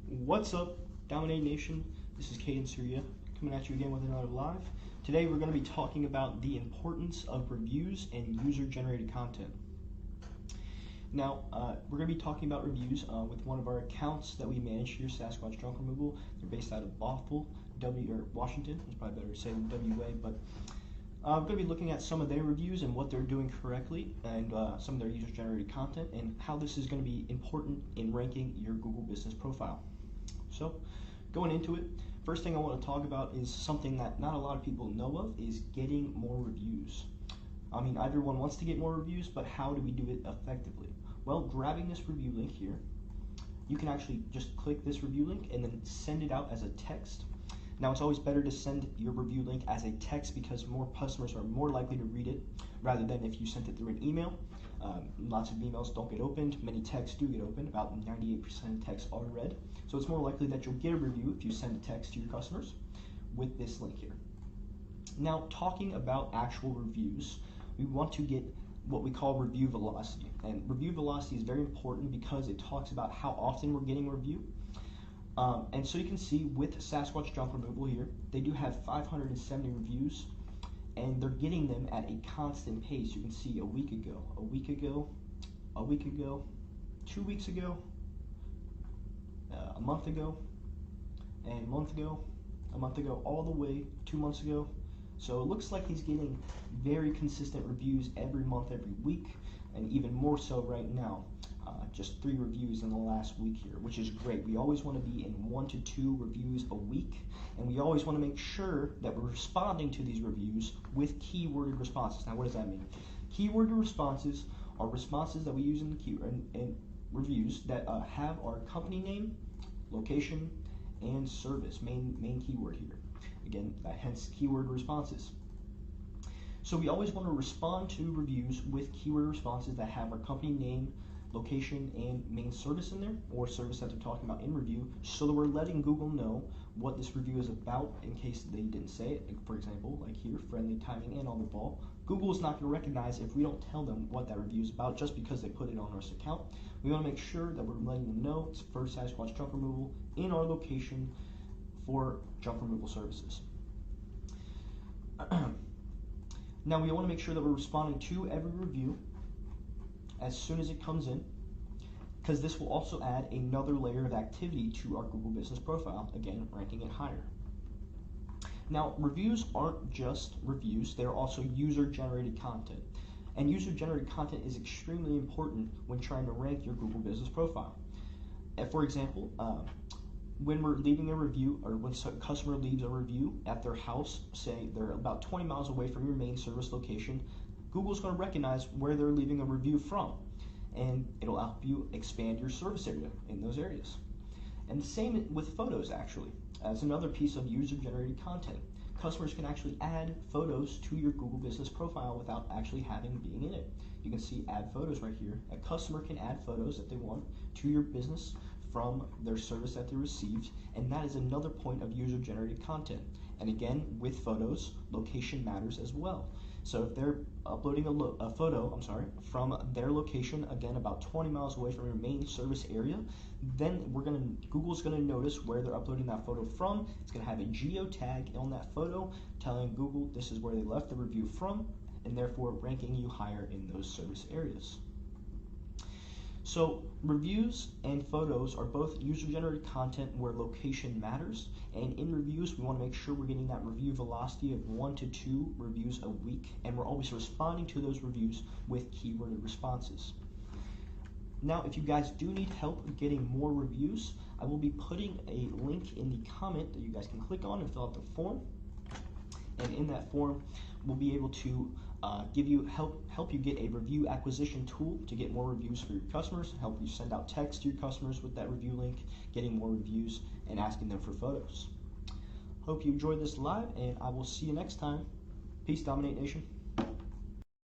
What's up, Dominate Nation? This is Caden Surya coming at you again with another live. Today we're going to be talking about the importance of reviews and user-generated content. Now, we're going to be talking about reviews with one of our accounts that we manage here, Sasquatch Junk Removal. They're based out of Bothell, Washington. It's probably better to say WA, but I'm going to be looking at some of their reviews and what they're doing correctly, and some of their user-generated content, and how this is going to be important in ranking your Google Business Profile. So, going into it, first thing I want to talk about is something that not a lot of people know of, is getting more reviews. I mean, everyone wants to get more reviews, but how do we do it effectively? Well, grabbing this review link here, you can actually just click this review link and then send it out as a text. Now, it's always better to send your review link as a text because more customers are more likely to read it rather than if you sent it through an email. Lots of emails don't get opened, many texts do get opened, about 98% of texts are read. So it's more likely that you'll get a review if you send a text to your customers with this link here. Now, talking about actual reviews, we want to get what we call review velocity. And review velocity is very important because it talks about how often we're getting a review. And so you can see with Sasquatch Junk Removal here, they do have 570 reviews, and they're getting them at a constant pace. You can see a week ago, 2 weeks ago, a month ago, and a month ago, all the way 2 months ago. So it looks like he's getting very consistent reviews every month, every week, and even more so right now. Just 3 reviews in the last week here, which is great. We always want to be in 1 to 2 reviews a week, and we always want to make sure that we're responding to these reviews with keyworded responses. Now, what does that mean? Keyworded responses are responses that we use in the reviews that have our company name, location, and service, main keyword here. Again, hence keyword responses. So we always want to respond to reviews with keyword responses that have our company name, location, and main service in there, or service that they're talking about in review, so that we're letting Google know what this review is about in case they didn't say it. For example, like here, friendly timing and on the ball. Google is not going to recognize if we don't tell them what that review is about just because they put it on our account. We want to make sure that we're letting them know it's for Sasquatch Junk Removal in our location for junk removal services. Now, we want to make sure that we're responding to every review as soon as it comes in, because this will also add another layer of activity to our Google Business Profile, again, ranking it higher. Now, reviews aren't just reviews, they're also user-generated content. And user-generated content is extremely important when trying to rank your Google Business Profile. For example, when we're leaving a review, or when a customer leaves a review at their house, say they're about 20 miles away from your main service location, Google's going to recognize where they're leaving a review from, and it'll help you expand your service area in those areas. And the same with photos, actually, as another piece of user-generated content. Customers can actually add photos to your Google Business Profile without actually being in it. You can see add photos right here. A customer can add photos that they want to your business from their service that they received, and that is another point of user-generated content. And again, with photos, location matters as well. So if they're uploading a photo from their location, again about 20 miles away from your main service area, then Google's gonna notice where they're uploading that photo from. It's gonna have a geotag on that photo telling Google this is where they left the review from, and therefore ranking you higher in those service areas. So reviews and photos are both user-generated content where location matters, and in reviews we want to make sure we're getting that review velocity of 1 to 2 reviews a week, and we're always responding to those reviews with keyworded responses. Now, if you guys do need help getting more reviews, I will be putting a link in the comment that you guys can click on and fill out the form, and in that form we'll be able to help you get a review acquisition tool to get more reviews for your customers, help you send out text to your customers with that review link, getting more reviews, and asking them for photos. Hope you enjoyed this live, and I will see you next time. Peace, Dominate Nation.